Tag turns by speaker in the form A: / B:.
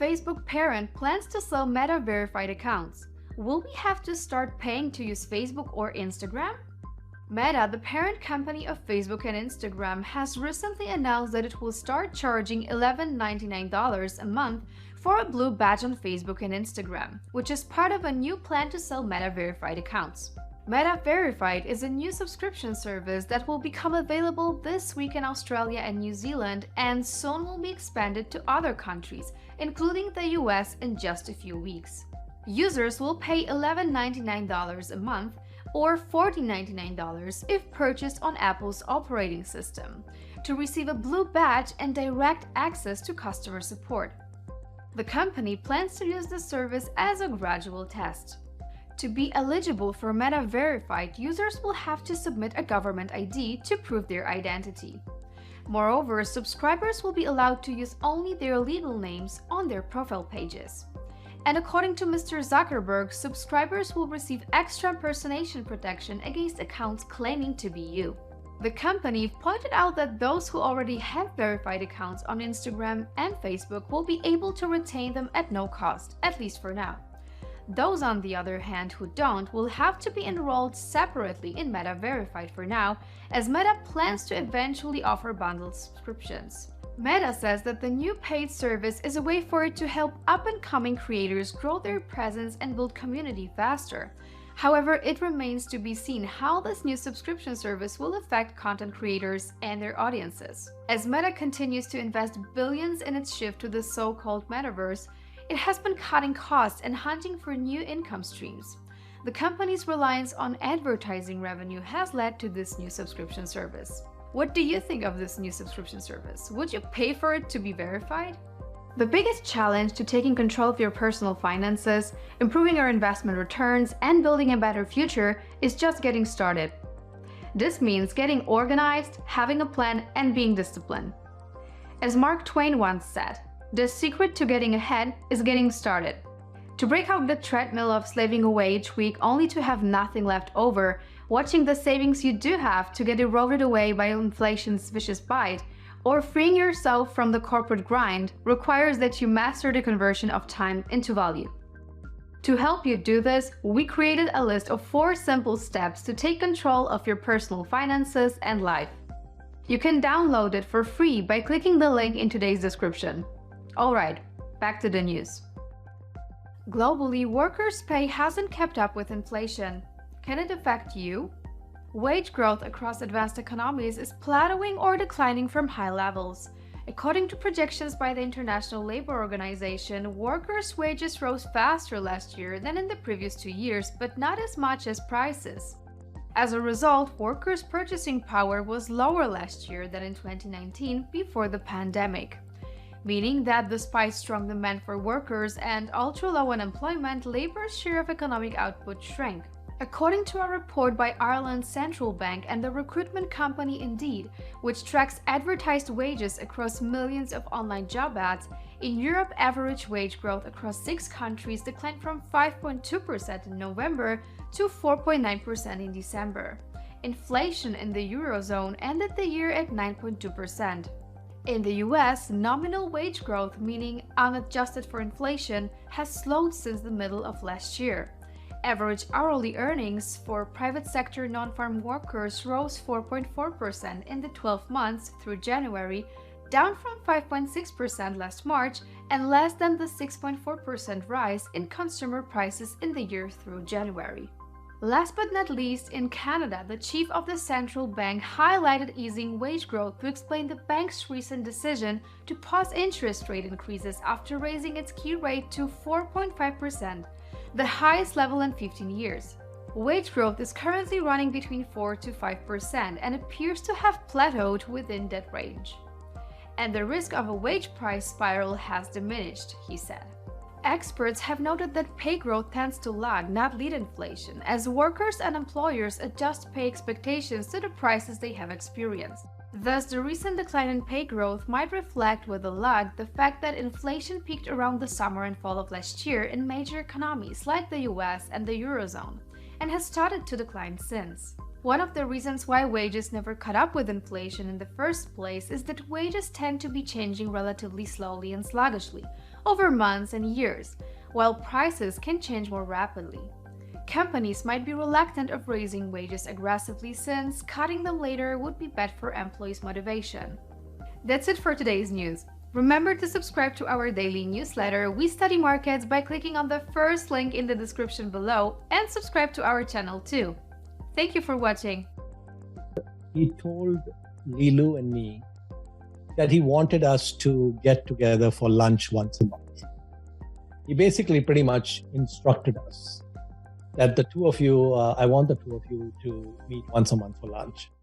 A: Facebook parent plans to sell Meta-verified accounts. Will we have to start paying to use Facebook or Instagram? Meta, the parent company of Facebook and Instagram, has recently announced that it will start charging $11.99 a month for a blue badge on Facebook and Instagram, which is part of a new plan to sell Meta-verified accounts. Meta Verified is a new subscription service that will become available this week in Australia and New Zealand and soon will be expanded to other countries, including the US, in just a few weeks. Users will pay $11.99 a month or $14.99 if purchased on Apple's operating system to receive a blue badge and direct access to customer support. The company plans to use the service as a gradual test. To be eligible for Meta Verified, users will have to submit a government ID to prove their identity. Moreover, subscribers will be allowed to use only their legal names on their profile pages. And according to Mr. Zuckerberg, subscribers will receive extra impersonation protection against accounts claiming to be you. The company pointed out that those who already have verified accounts on Instagram and Facebook will be able to retain them at no cost, at least for now. Those, on the other hand, who don't will have to be enrolled separately in Meta Verified for now, as Meta plans to eventually offer bundled subscriptions. Meta says that the new paid service is a way for it to help up-and-coming creators grow their presence and build community faster. However, it remains to be seen how this new subscription service will affect content creators and their audiences. As Meta continues to invest billions in its shift to the so-called metaverse, it has been cutting costs and hunting for new income streams. The company's reliance on advertising revenue has led to this new subscription service. What do you think of this new subscription service? Would you pay for it to be verified? The biggest challenge to taking control of your personal finances, improving your investment returns, and building a better future is just getting started. This means getting organized, having a plan, and being disciplined. As Mark Twain once said, "The secret to getting ahead is getting started." To break out the treadmill of slaving away each week only to have nothing left over, watching the savings you do have to get eroded away by inflation's vicious bite, or freeing yourself from the corporate grind requires that you master the conversion of time into value. To help you do this, we created a list of 4 simple steps to take control of your personal finances and life. You can download it for free by clicking the link in today's description. Alright, back to the news. Globally, workers' pay hasn't kept up with inflation. Can it affect you? Wage growth across advanced economies is plateauing or declining from high levels. According to projections by the International Labour Organization, workers' wages rose faster last year than in the previous 2 years, but not as much as prices. As a result, workers' purchasing power was lower last year than in 2019 before the pandemic. Meaning that despite strong demand for workers and ultra-low unemployment, labor's share of economic output shrank. According to a report by Ireland's central bank and the recruitment company Indeed, which tracks advertised wages across millions of online job ads, in Europe average wage growth across 6 countries declined from 5.2% in November to 4.9% in December. Inflation in the Eurozone ended the year at 9.2%. In the US, nominal wage growth, meaning unadjusted for inflation, has slowed since the middle of last year. Average hourly earnings for private sector non-farm workers rose 4.4% in the 12 months through January, down from 5.6% last March and less than the 6.4% rise in consumer prices in the year through January. Last but not least, in Canada, the chief of the central bank highlighted easing wage growth to explain the bank's recent decision to pause interest rate increases after raising its key rate to 4.5%, the highest level in 15 years. Wage growth is currently running between 4 to 5% and appears to have plateaued within that range. And the risk of a wage price spiral has diminished, he said. Experts have noted that pay growth tends to lag, not lead inflation, as workers and employers adjust pay expectations to the prices they have experienced. Thus, the recent decline in pay growth might reflect with a lag the fact that inflation peaked around the summer and fall of last year in major economies like the US and the Eurozone, and has started to decline since. One of the reasons why wages never caught up with inflation in the first place is that wages tend to be changing relatively slowly and sluggishly, over months and years, while prices can change more rapidly. Companies might be reluctant of raising wages aggressively since cutting them later would be bad for employees' motivation. That's it for today's news. Remember to subscribe to our daily newsletter, We Study Markets, by clicking on the first link in the description below, and subscribe to our channel too. Thank you for watching.
B: He told Lilu and me that he wanted us to get together for lunch once a month. He basically pretty much instructed us that the two of you, I want the two of you to meet once a month for lunch.